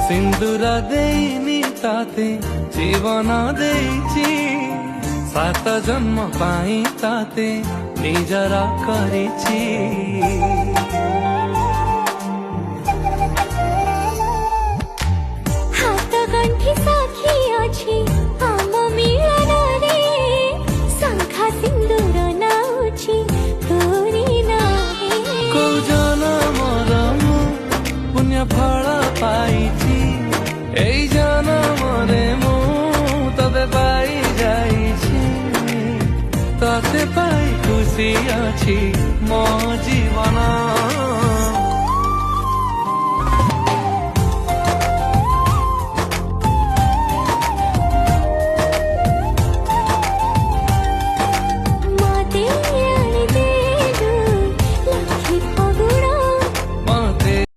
सिंदूर देनी ताते जीवन देइछि सात जन्म पाई ताते निजर करिछि हात गंठी साखी अछि आम मिलन रे शंखा सिंदूर नाउछि तोरी नाहे को जनमर मु पुण्य फल पाइछि एई जनमरे मु तबे पाई जाइछि ताते पाई खुशी अछि मो जीवन।